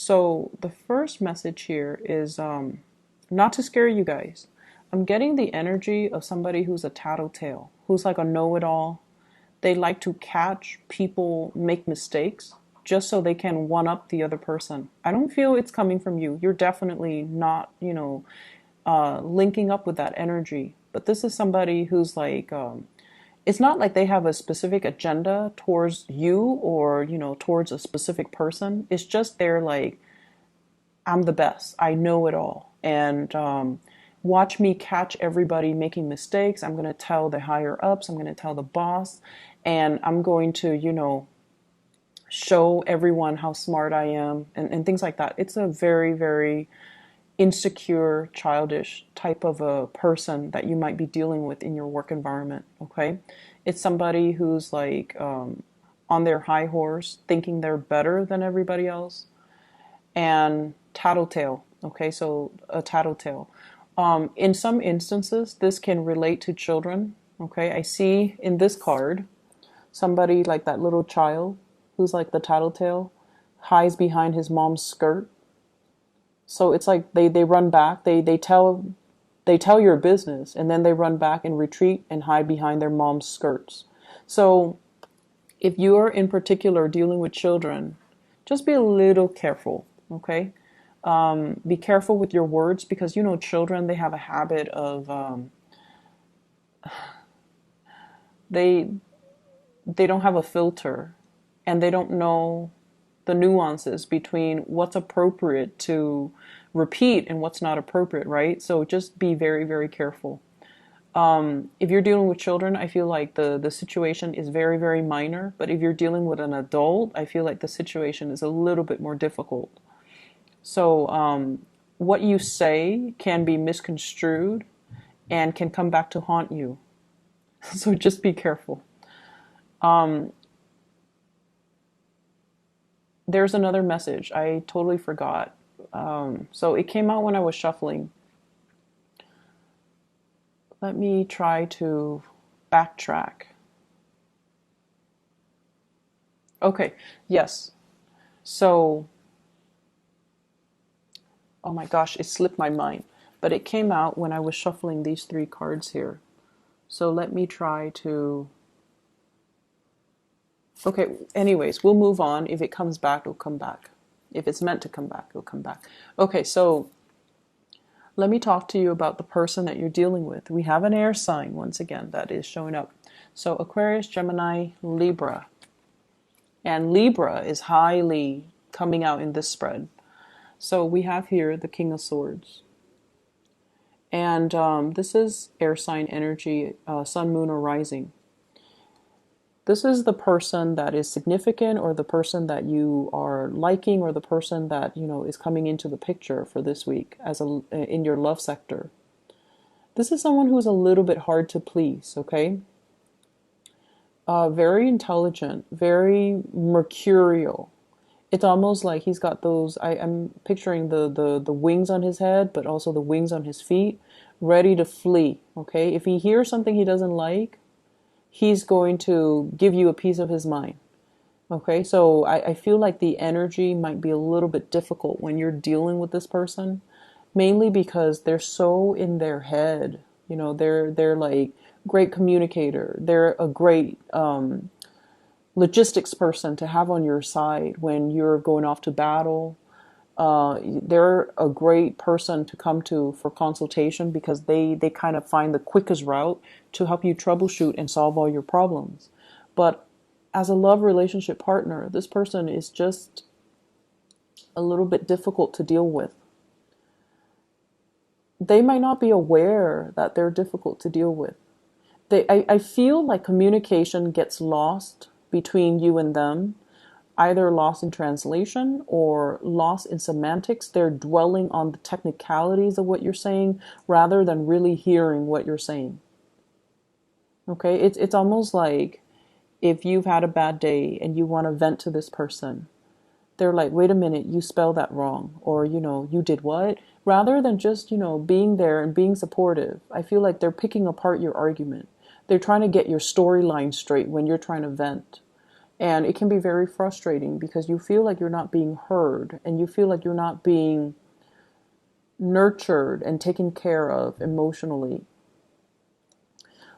So the first message here is not to scare you guys. I'm getting the energy of somebody who's a tattletale, who's like a know-it-all. They like to catch people make mistakes just so they can one up the other person. I don't feel it's coming from you. You're definitely not, linking up with that energy. But this is somebody who's like, it's not like they have a specific agenda towards you or, towards a specific person. It's just they're like, I'm the best. I know it all. And watch me catch everybody making mistakes. I'm going to tell the higher ups. I'm going to tell the boss. And I'm going to, show everyone how smart I am and things like that. It's a very, very insecure, childish type of a person that you might be dealing with in your work environment. Okay. It's somebody who's like on their high horse, thinking they're better than everybody else. And tattletale. Okay, so a tattletale. In some instances, this can relate to children. Okay, I see in this card somebody like that little child who's like the tattletale hides behind his mom's skirt. So it's like they run back, they tell your business, and then they run back and retreat and hide behind their mom's skirts. So if you are in particular dealing with children, just be a little careful, okay? Be careful with your words because, children, they have a habit of, they don't have a filter and they don't know the nuances between what's appropriate to repeat and what's not appropriate, right? So just be very, very careful. If you're dealing with children, I feel like the situation is very, very minor. But if you're dealing with an adult, I feel like the situation is a little bit more difficult. So what you say can be misconstrued and can come back to haunt you. So just be careful. There's another message. I totally forgot. So it came out when I was shuffling. Let me try to backtrack. Okay, yes. So, oh my gosh, it slipped my mind. But it came out when I was shuffling these three cards here. So let me try to... Okay, anyways, we'll move on. If it comes back, it'll come back. If it's meant to come back, it'll come back. Okay, so let me talk to you about the person that you're dealing with. We have an air sign, once again, that is showing up. So Aquarius, Gemini, Libra. And Libra is highly coming out in this spread. So we have here the King of Swords. And this is air sign energy, sun, moon, or rising. This is the person that is significant or the person that you are liking or the person that, is coming into the picture for this week in your love sector. This is someone who's a little bit hard to please, okay? Very intelligent, very mercurial. It's almost like he's got those, I'm picturing the wings on his head, but also the wings on his feet, ready to flee, okay? If he hears something he doesn't like, he's going to give you a piece of his mind. Okay, so I feel like the energy might be a little bit difficult when you're dealing with this person, mainly because they're so in their head. They're like great communicator. They're a great logistics person to have on your side when you're going off to battle. They're a great person to come to for consultation because they kind of find the quickest route to help you troubleshoot and solve all your problems. But as a love relationship partner, this person is just a little bit difficult to deal with. They might not be aware that they're difficult to deal with. I feel like communication gets lost between you and them, either lost in translation or lost in semantics. They're dwelling on the technicalities of what you're saying rather than really hearing what you're saying. Okay, it's almost like if you've had a bad day and you want to vent to this person, they're like, wait a minute, you spelled that wrong, or, you did what? Rather than just, being there and being supportive, I feel like they're picking apart your argument. They're trying to get your storyline straight when you're trying to vent. And it can be very frustrating because you feel like you're not being heard and you feel like you're not being nurtured and taken care of emotionally.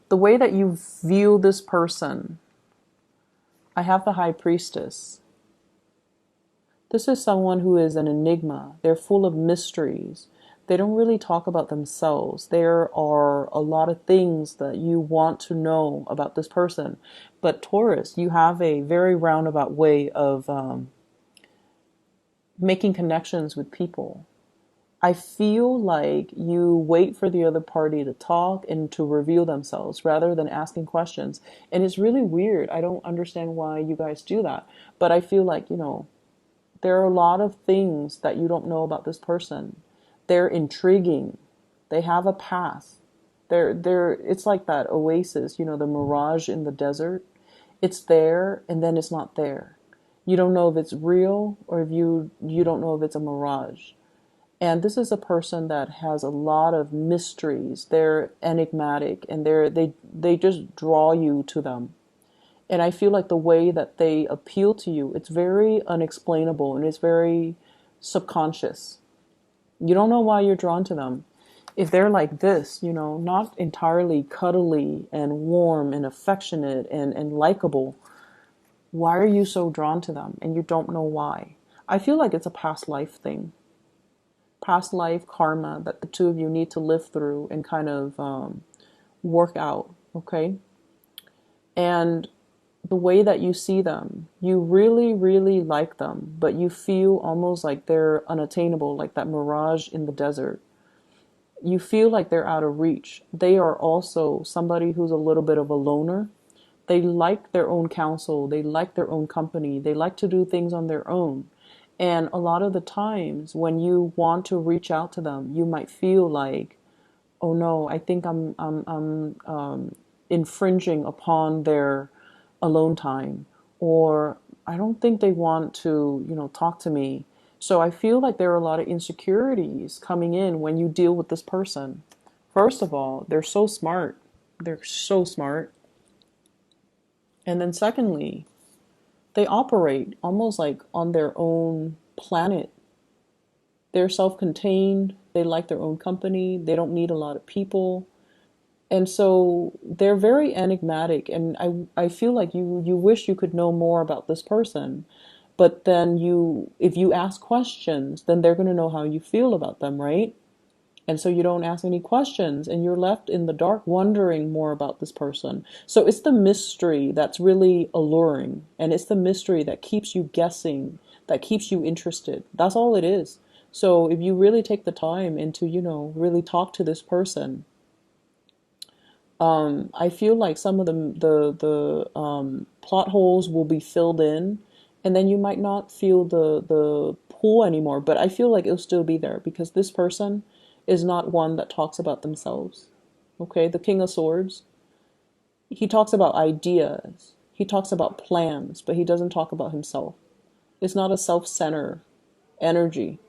The way that you view this person, I have the High Priestess. This is someone who is an enigma. They're full of mysteries. They don't really talk about themselves. There are a lot of things that you want to know about this person. But Taurus, you have a very roundabout way of making connections with people. I feel like you wait for the other party to talk and to reveal themselves rather than asking questions. And it's really weird. I don't understand why you guys do that. But I feel like, there are a lot of things that you don't know about this person. They're intriguing. They have a path. It's like that oasis, the mirage in the desert. It's there and then it's not there. You don't know if it's real or if you don't know if it's a mirage. And this is a person that has a lot of mysteries. They're enigmatic and they just draw you to them. And I feel like the way that they appeal to you, it's very unexplainable and it's very subconscious. You don't know why you're drawn to them. If they're like this, not entirely cuddly and warm and affectionate and likable, why are you so drawn to them? And you don't know why. I feel like it's a past life thing. Past life karma that the two of you need to live through and kind of work out, okay? And the way that you see them, you really, really like them, but you feel almost like they're unattainable, like that mirage in the desert. You feel like they're out of reach. They are also somebody who's a little bit of a loner. They like their own counsel. They like their own company. They like to do things on their own. And a lot of the times when you want to reach out to them, you might feel like, oh no, I think I'm infringing upon their alone time, or I don't think they want to, talk to me. So I feel like there are a lot of insecurities coming in when you deal with this person. First of all, they're so smart. They're so smart. And then secondly, they operate almost like on their own planet. They're self-contained. They like their own company. They don't need a lot of people. And so they're very enigmatic, and I feel like you wish you could know more about this person, but then if you ask questions, then they're going to know how you feel about them, right? And so you don't ask any questions, and you're left in the dark wondering more about this person. So it's the mystery that's really alluring, and it's the mystery that keeps you guessing, that keeps you interested. That's all it is. So if you really take the time and to, really talk to this person, I feel like some of the plot holes will be filled in, and then you might not feel the pull anymore. But I feel like it'll still be there because this person is not one that talks about themselves. Okay, the King of Swords, he talks about ideas, he talks about plans, but he doesn't talk about himself. It's not a self-centered energy.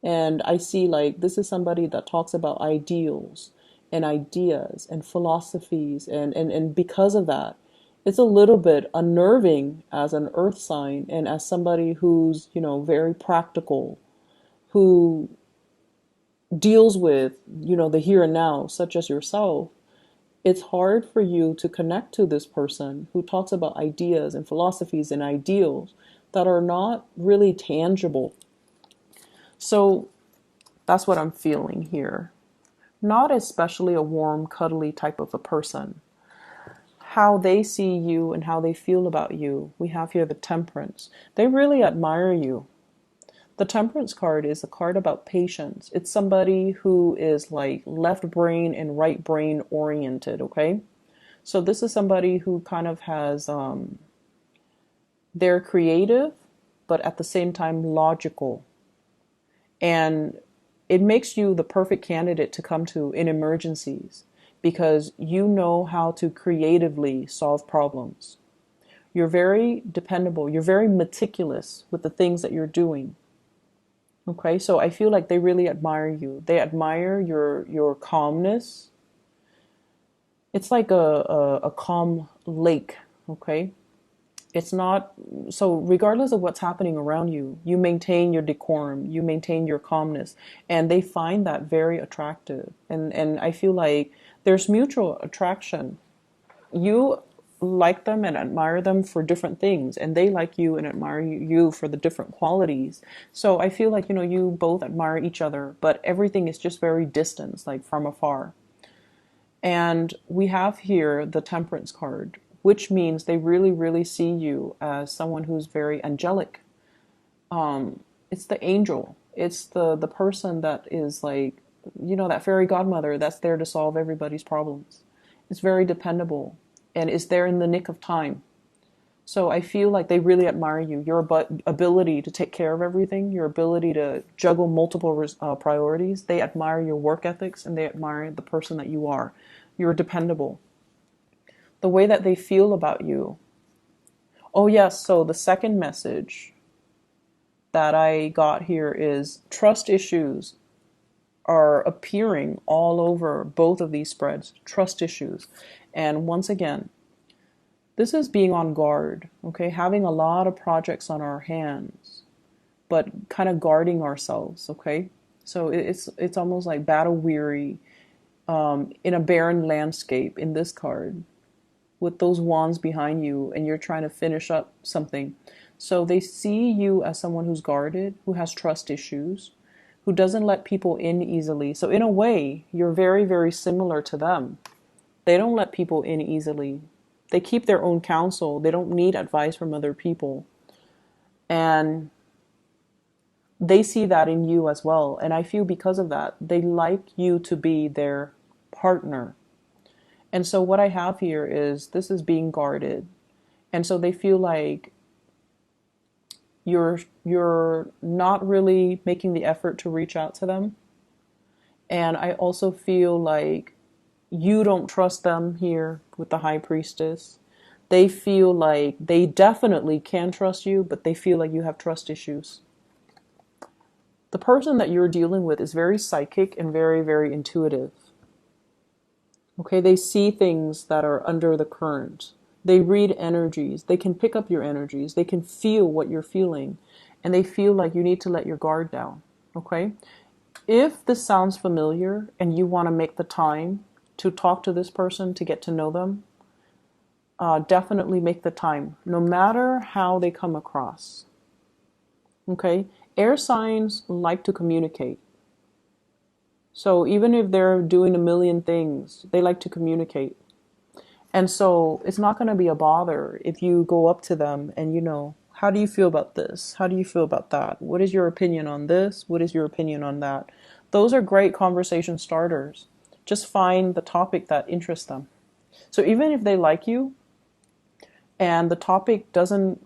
And I see like this is somebody that talks about ideals and ideas and philosophies. And because of that, it's a little bit unnerving as an earth sign and as somebody who's, very practical, who deals with, the here and now, such as yourself. It's hard for you to connect to this person who talks about ideas and philosophies and ideals that are not really tangible. So that's what I'm feeling here. Not especially a warm, cuddly type of a person. How they see you and how they feel about you. We have here the Temperance. They really admire you. The Temperance card is a card about patience. It's somebody who is like left brain and right brain oriented, okay? So this is somebody who kind of has, they're creative, but at the same time logical. And it makes you the perfect candidate to come to in emergencies because you know how to creatively solve problems. You're very dependable. You're very meticulous with the things that you're doing. Okay, so I feel like they really admire you. They admire your calmness. It's like a calm lake okay? It's not, so regardless of what's happening around you, you maintain your decorum, you maintain your calmness, and they find that very attractive. And I feel like there's mutual attraction. You like them and admire them for different things, and they like you and admire you for the different qualities. So I feel like, you both admire each other, but everything is just very distant, like from afar. And we have here the Temperance card, which means they really, really see you as someone who's very angelic. It's the angel. It's the person that is like, that fairy godmother that's there to solve everybody's problems. It's very dependable and is there in the nick of time. So I feel like they really admire you, your ability to take care of everything, your ability to juggle multiple priorities. They admire your work ethics and they admire the person that you are. You're dependable. The way that they feel about you. Oh yes, so the second message that I got here is trust issues are appearing all over both of these spreads. Trust issues. And once again, this is being on guard, okay? Having a lot of projects on our hands, but kind of guarding ourselves, okay? So it's almost like battle weary in a barren landscape in this card with those wands behind you and you're trying to finish up something. So they see you as someone who's guarded, who has trust issues, who doesn't let people in easily. So in a way, you're very, very similar to them. They don't let people in easily. They keep their own counsel. They don't need advice from other people. And they see that in you as well. And I feel because of that, they like you to be their partner. And so what I have here is this is being guarded. And so they feel like you're not really making the effort to reach out to them. And I also feel like you don't trust them here with the High Priestess. They feel like they definitely can trust you, but they feel like you have trust issues. The person that you're dealing with is very psychic and very, very intuitive. Okay, they see things that are under the current. They read energies. They can pick up your energies. They can feel what you're feeling. And they feel like you need to let your guard down. Okay? If this sounds familiar and you want to make the time to talk to this person, to get to know them, definitely make the time, no matter how they come across. Okay? Air signs like to communicate. So even if they're doing a million things, they like to communicate. And so it's not going to be a bother if you go up to them and, how do you feel about this? How do you feel about that? What is your opinion on this? What is your opinion on that? Those are great conversation starters. Just find the topic that interests them. So even if they like you and the topic doesn't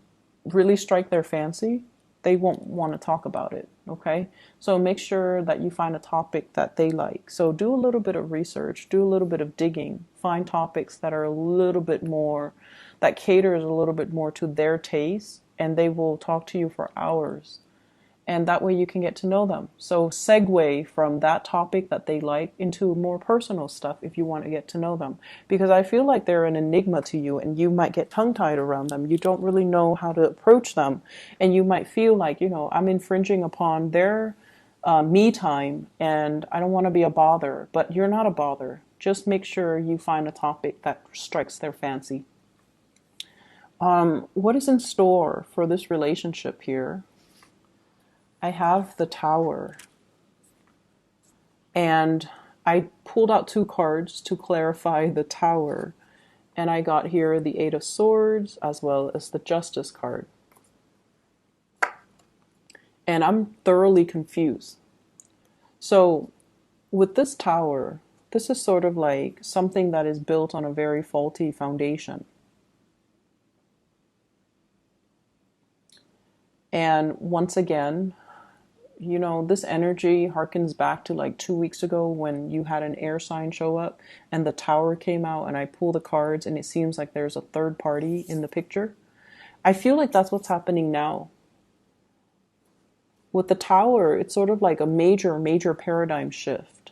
really strike their fancy, they won't want to talk about it, okay? So make sure that you find a topic that they like. So do a little bit of research, do a little bit of digging, find topics that are a little bit more, that caters a little bit more to their taste, and they will talk to you for hours. And that way you can get to know them. So segue from that topic that they like into more personal stuff if you want to get to know them. Because I feel like they're an enigma to you and you might get tongue-tied around them. You don't really know how to approach them. And you might feel like, I'm infringing upon their me time and I don't want to be a bother. But you're not a bother. Just make sure you find a topic that strikes their fancy. What is in store for this relationship here? I have the Tower, and I pulled out 2 cards to clarify the Tower, and I got here the 8 of Swords as well as the Justice card. And I'm thoroughly confused. So with this Tower, this is sort of like something that is built on a very faulty foundation. And once again, this energy harkens back to like 2 weeks ago when you had an air sign show up and the Tower came out and I pull the cards and it seems like there's a third party in the picture. I feel like that's what's happening now. With the Tower, it's sort of like a major, major paradigm shift.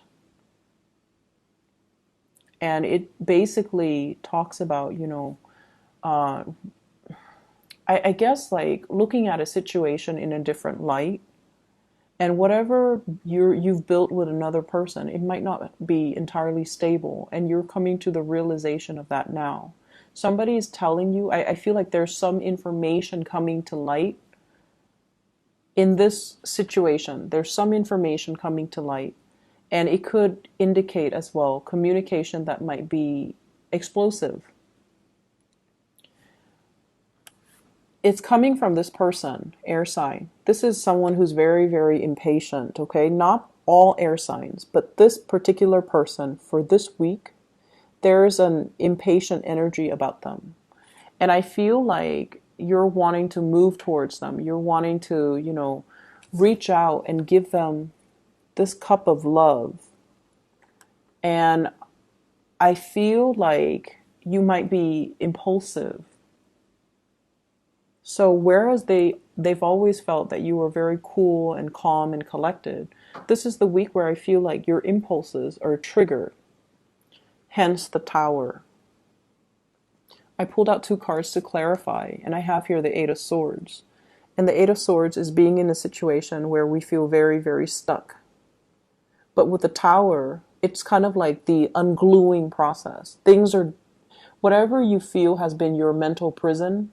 And it basically talks about, I guess like looking at a situation in a different light, and whatever you've built with another person, it might not be entirely stable, and you're coming to the realization of that now. Somebody is telling you, I feel like there's some information coming to light in this situation. There's some information coming to light, and it could indicate as well communication that might be explosive. It's coming from this person, air sign. This is someone who's very, very impatient, okay? Not all air signs, but this particular person for this week, there's an impatient energy about them. And I feel like you're wanting to move towards them. You're wanting to, reach out and give them this cup of love. And I feel like you might be impulsive. So whereas they've always felt that you were very cool and calm and collected, this is the week where I feel like your impulses are triggered. Hence the Tower. I pulled out 2 cards to clarify, and I have here the Eight of Swords. And the Eight of Swords is being in a situation where we feel very, very stuck. But with the Tower, it's kind of like the ungluing process. Whatever you feel has been your mental prison,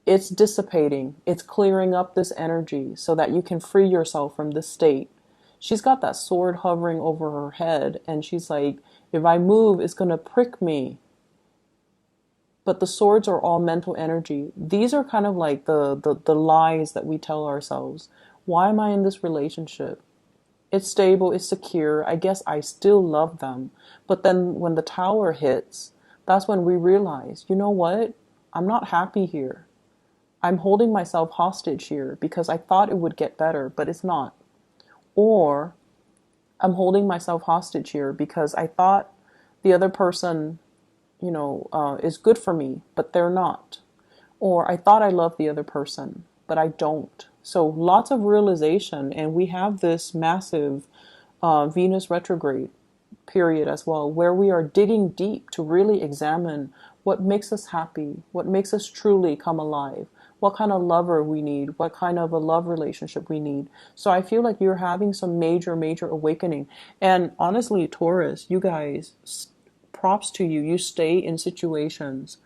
it's dissipating. It's clearing up this energy so that you can free yourself from this state. She's got that sword hovering over her head, and she's like, if I move, it's going to prick me. But the swords are all mental energy. These are kind of like the lies that we tell ourselves. Why am I in this relationship? It's stable, it's secure. I guess I still love them. But then when the Tower hits, that's when we realize, you know what? I'm not happy here. I'm holding myself hostage here because I thought it would get better, but it's not. Or I'm holding myself hostage here because I thought the other person, is good for me, but they're not. Or I thought I loved the other person, but I don't. So lots of realization, and we have this massive Venus retrograde period as well, where we are digging deep to really examine what makes us happy, what makes us truly come alive, what kind of lover we need, what kind of a love relationship we need. So I feel like you're having some major, major awakening. And honestly, Taurus, you guys, props to you. You stay in situations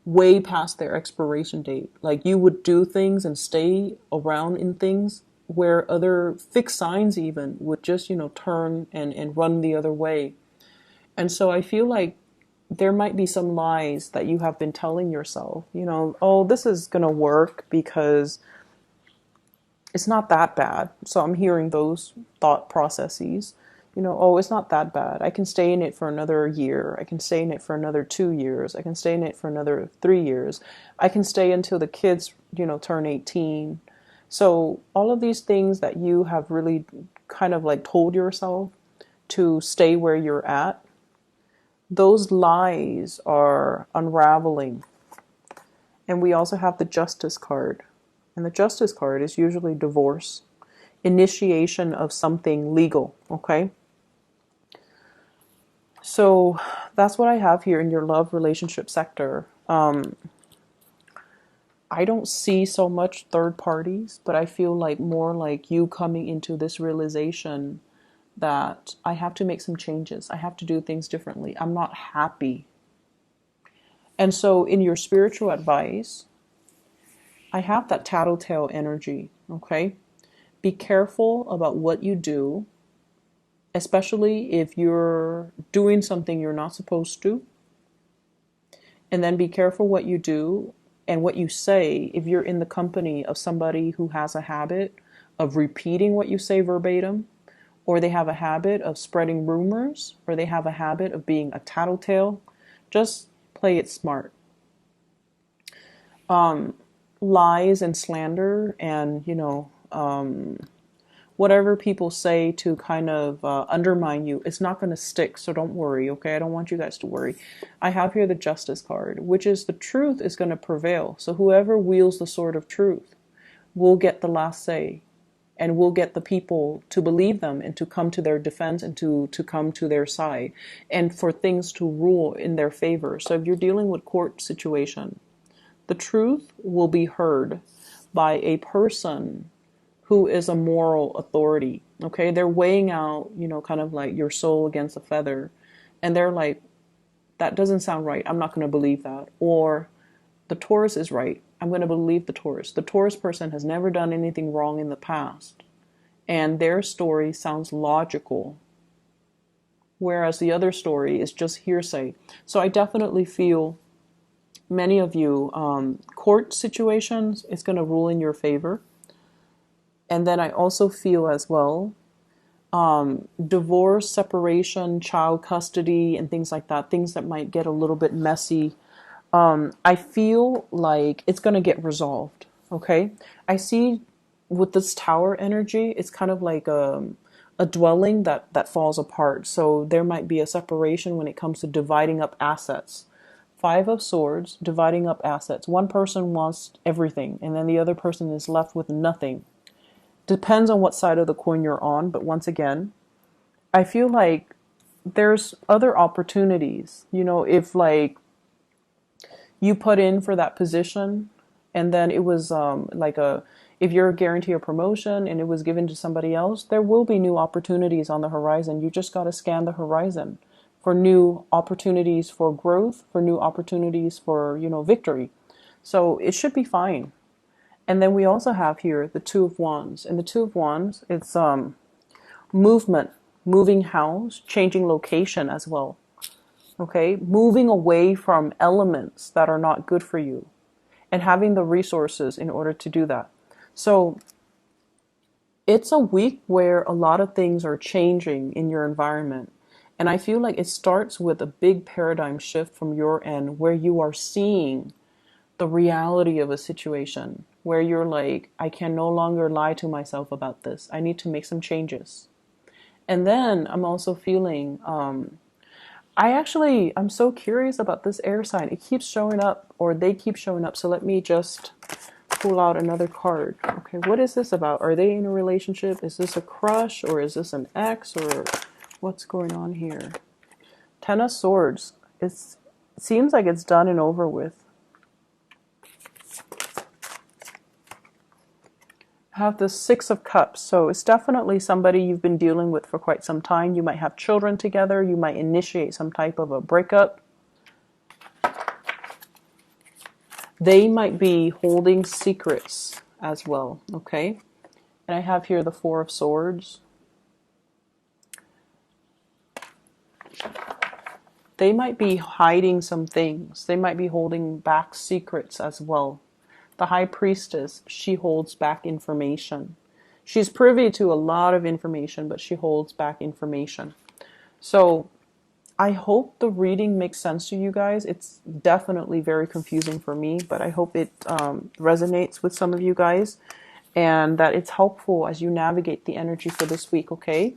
way past their expiration date. Like you would do things and stay around in things where other fixed signs even would just, turn and run the other way. And so I feel like there might be some lies that you have been telling yourself, oh, this is going to work because it's not that bad. So I'm hearing those thought processes, oh, it's not that bad. I can stay in it for another year. I can stay in it for another 2 years. I can stay in it for another 3 years. I can stay until the kids, turn 18. So all of these things that you have really kind of like told yourself to stay where you're at, those lies are unraveling. And we also have the Justice card. And the Justice card is usually divorce, initiation of something legal, okay? So that's what I have here in your love relationship sector. I don't see so much third parties, but I feel like more like you coming into this realization that I have to make some changes. I have to do things differently. I'm not happy. And so in your spiritual advice, I have that tattletale energy, okay? Be careful about what you do, especially if you're doing something you're not supposed to. And then be careful what you do and what you say if you're in the company of somebody who has a habit of repeating what you say verbatim, or they have a habit of spreading rumors, or they have a habit of being a tattletale. Just play it smart. Lies and slander and, whatever people say to kind of undermine you, it's not going to stick, so don't worry, okay? I don't want you guys to worry. I have here the Justice card, which is the truth is going to prevail. So whoever wields the sword of truth will get the last say, and will get the people to believe them and to come to their defense and to come to their side, and for things to rule in their favor. So if you're dealing with court situation, The truth will be heard by a person who is a moral authority. Okay, they're weighing out, kind of like your soul against a feather, and they're like, that doesn't sound right. I'm not going to believe that. Or the Taurus is right. I'm going to believe the Taurus. The Taurus person has never done anything wrong in the past, and their story sounds logical, whereas the other story is just hearsay. So I definitely feel many of you, court situations is going to rule in your favor. And then I also feel as well, divorce, separation, child custody, and things like that, things that might get a little bit messy. I feel like it's going to get resolved. Okay. I see with this tower energy, it's kind of like a dwelling that falls apart. So there might be a separation when it comes to dividing up assets. Five of Swords, dividing up assets. One person wants everything, and then the other person is left with nothing. Depends on what side of the coin you're on, but once again, I feel like there's other opportunities. If like you put in for that position and then it was if you're guaranteed a promotion and it was given to somebody else, there will be new opportunities on the horizon. You just got to scan the horizon for new opportunities for growth, for new opportunities for, victory. So it should be fine. And then we also have here the Two of Wands. And the Two of Wands, it's movement, moving house, changing location as well. Okay, moving away from elements that are not good for you and having the resources in order to do that. So it's a week where a lot of things are changing in your environment. And I feel like it starts with a big paradigm shift from your end where you are seeing the reality of a situation, where you're like, I can no longer lie to myself about this. I need to make some changes. And then I'm also feeling, I'm so curious about this air sign. It keeps showing up, or they keep showing up. So let me just pull out another card. Okay, what is this about? Are they in a relationship? Is this a crush, or is this an ex, or what's going on here? Ten of Swords. It seems like it's done and over with. Have the Six of Cups. So it's definitely somebody you've been dealing with for quite some time. You might have children together. You might initiate some type of a breakup. They might be holding secrets as well. Okay. And I have here the Four of Swords. They might be hiding some things. They might be holding back secrets as well. The High Priestess, she holds back information. She's privy to a lot of information, but she holds back information. So I hope the reading makes sense to you guys. It's definitely very confusing for me, but I hope it resonates with some of you guys and that it's helpful as you navigate the energy for this week, okay?